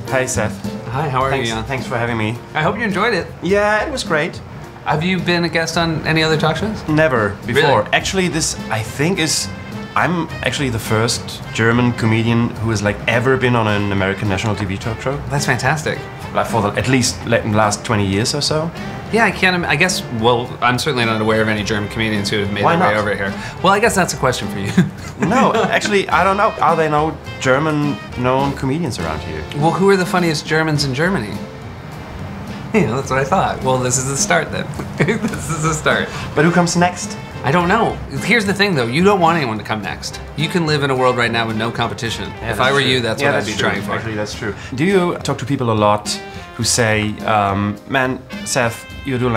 Hey Seth. Hi, how are you? Jan? Thanks for having me. I hope you enjoyed it. Yeah, it was great. Have you been a guest on any other talk shows? Never before. Really? Actually, this I think I'm actually the first German comedian who has like ever been on an American national TV talk show. That's fantastic. Like for at least the last 20 years or so. Yeah, I guess, well, I'm certainly not aware of any German comedians who have made Why their way not? over here. Well, I guess that's a question for you. No, actually, I don't know. Are there no German known comedians around here? Well, who are the funniest Germans in Germany? Yeah, that's what I thought. Well, this is the start then. This is the start. But who comes next? I don't know. Here's the thing though, you don't want anyone to come next. You can live in a world right now with no competition. Yeah, if I were true. you, that's Yeah, what I'd be true. trying for. Actually, that's true. Do you talk to people a lot who say, "Man, Seth, you're doing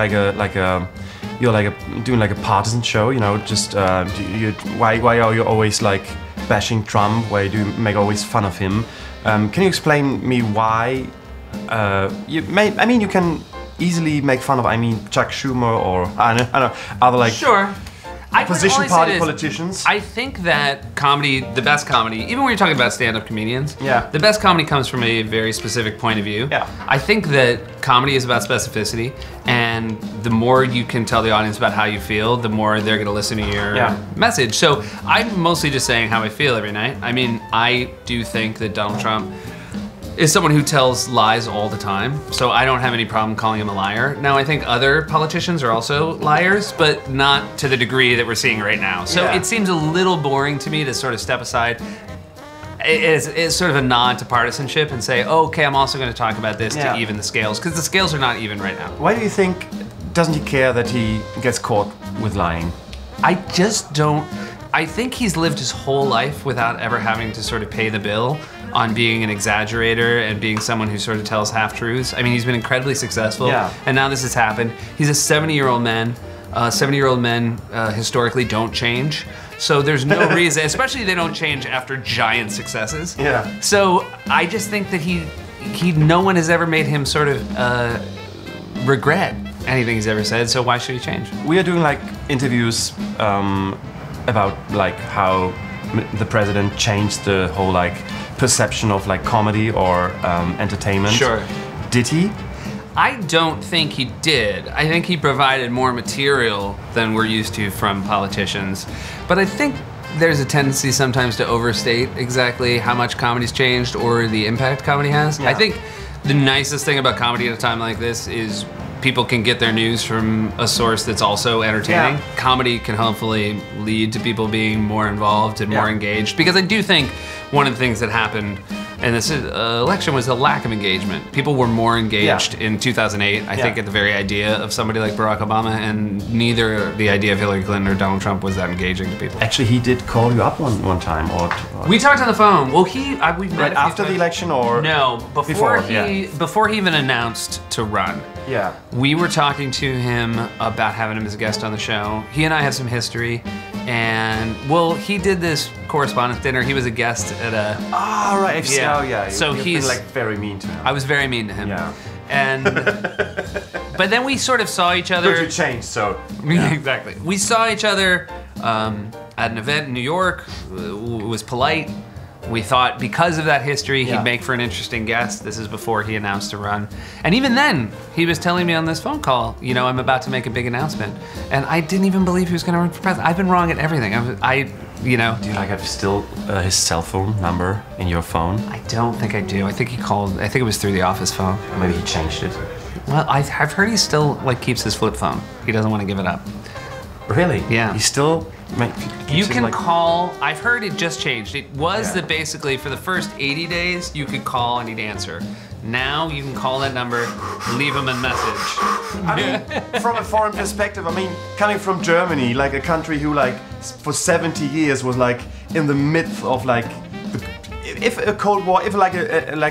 doing like a partisan show? You know, just why are you always like bashing Trump? Why do you make always fun of him? Can you explain me why? You can easily make fun of, Chuck Schumer or I don't know, other like Sure. opposition party politicians. I think that comedy, the best comedy, even when you're talking about stand-up comedians, Yeah. the best comedy comes from a very specific point of view. Yeah. I think that comedy is about specificity, and the more you can tell the audience about how you feel, the more they're gonna listen to your Yeah. message. So I'm mostly just saying how I feel every night. I mean, I do think that Donald Trump is someone who tells lies all the time, so I don't have any problem calling him a liar. Now, I think other politicians are also liars, but not to the degree that we're seeing right now. So Yeah. it seems a little boring to me to sort of step aside. It's sort of a nod to partisanship and say, oh, okay, I'm also going to talk about this Yeah. to even the scales, because the scales are not even right now. Why do you think, doesn't he care that he gets caught with lying? I just don't. I think he's lived his whole life without ever having to sort of pay the bill on being an exaggerator and being someone who sort of tells half-truths. I mean, he's been incredibly successful, Yeah. and now this has happened. He's a 70-year-old man. 70-year-old men historically don't change, so there's no reason, especially they don't change after giant successes. Yeah. So I just think that no one has ever made him sort of regret anything he's ever said, so why should he change? We are doing like interviews about like how the president changed the whole like perception of like comedy or entertainment. Sure. Did he? I don't think he did. I think he provided more material than we're used to from politicians. But I think there's a tendency sometimes to overstate exactly how much comedy's changed or the impact comedy has. Yeah. I think the nicest thing about comedy at a time like this is people can get their news from a source that's also entertaining. Yeah. Comedy can hopefully lead to people being more involved and more Yeah. engaged. Because I do think one of the things that happened in this election was a lack of engagement. People were more engaged in 2008, I think, at the very idea of somebody like Barack Obama, and neither the idea of Hillary Clinton or Donald Trump was that engaging to people. Actually, he did call you up one time, or We talked on the phone. Well, we met right a few after the times. election, or No, Before, before he even announced to run. Yeah. We were talking to him about having him as a guest on the show. He and I have some history, and well, he did this correspondence dinner. He was a guest at a. Ah, right. Yeah. Oh, yeah. So You've he's- been like very mean to him. I was very mean to him. Yeah. And but then we sort of saw each other. But you changed, so. Exactly. We saw each other at an event in New York. It was polite. We thought because of that history, Yeah. he'd make for an interesting guest. This is before he announced to run. And even then, he was telling me on this phone call, you know, I'm about to make a big announcement. And I didn't even believe he was going to run for president. I've been wrong at everything. You know. Do you like have still his cell phone number in your phone? I don't think I do. I think he called, I think it was through the office phone. Or maybe he changed it. Well, I've heard he still like keeps his flip phone. He doesn't want to give it up. Really? Yeah. He still. You keeps it, can like- call, I've heard it just changed. It was Yeah. that basically for the first 80 days, you could call and he'd answer. Now you can call that number, leave him a message. I mean, from a foreign perspective, I mean, coming from Germany, like a country who, like, for 70 years was like in the midst of like, if a Cold War, if like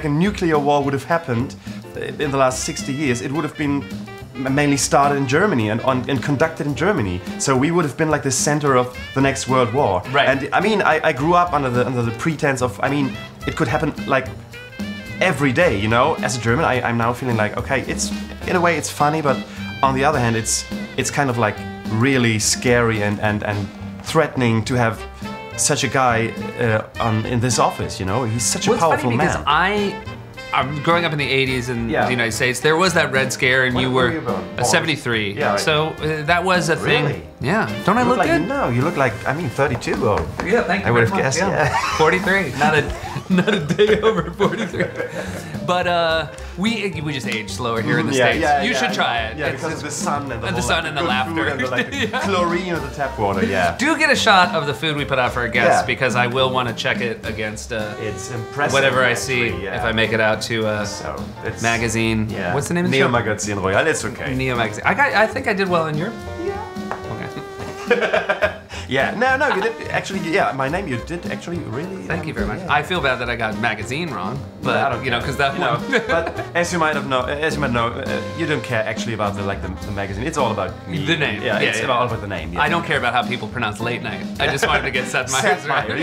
a nuclear war would have happened in the last 60 years, it would have been mainly started in Germany and conducted in Germany. So we would have been like the center of the next World War. Right. And I mean, I grew up under the pretense of, I mean, it could happen like every day, you know. As a German, I'm now feeling like, okay, it's in a way it's funny, but on the other hand, it's kind of like really scary and threatening to have such a guy in this office. You know, he's such a powerful funny man. because growing up in the 80s in Yeah. the United States, there was that Red Scare, and When you were were you born? a 73. Yeah, right. So that was a thing. Really? Yeah. Don't I You look like, good? No, you look like, I mean, 32 or... Yeah, thank you. I would very have much, guessed, yeah. 43. Not a day over 43. But we just age slower here in the States. You should try it. Yeah, It's- because of the sun and the, and the whole, sun like, and the good laughter. food and the like, Yeah. chlorine of the tap water, yeah. Do get a shot of the food we put out for our guests Yeah. because I will want to check it against It's impressive. whatever I actually, see yeah. if I make it out to So, it's... magazine. Yeah. What's the name of the Neo show? Magazine Royal, it's okay. Neo magazine. I think I did well in your. Yeah. Okay. Yeah, no, you did actually, yeah, my name, you did actually really... Thank you very much. yeah. I feel bad that I got magazine wrong, but I don't you know, care. because that You know, one. but as you might know, you don't care actually about the magazine. It's all about me. The name. Yeah, Yeah, it's yeah. all about the name. Yeah. I don't care about how people pronounce late night. I just wanted to get Seth Meyers Seth right. Meyers,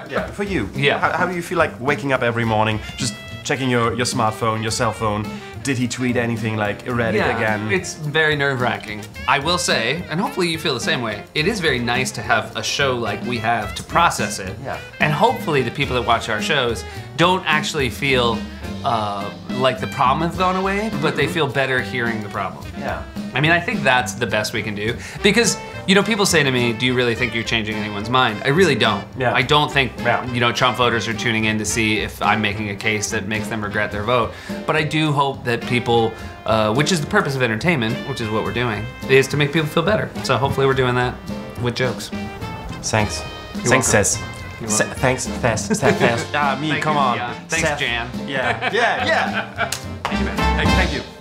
yeah. For you. Yeah. How do you feel like waking up every morning, just checking your smartphone, your cell phone? Did he tweet anything like erratic again? It's very nerve-wracking. I will say, and hopefully you feel the same way, it is very nice to have a show like we have to process it. Yeah. And hopefully the people that watch our shows don't actually feel like the problem has gone away, but they feel better hearing the problem. Yeah. I mean, I think that's the best we can do. Because, you know, people say to me, do you really think you're changing anyone's mind? I really don't. Yeah. I don't think, Yeah. you know, Trump voters are tuning in to see if I'm making a case that makes them regret their vote. But I do hope that people, which is the purpose of entertainment, which is what we're doing, is to make people feel better. So hopefully we're doing that with jokes. Thanks. You're Thanks, welcome. Seth. You're welcome. Thanks, Seth. Me, Thank come you. on. Yeah. Thanks, Seth. Jan. Yeah. Thank you, man. Hey, thank you.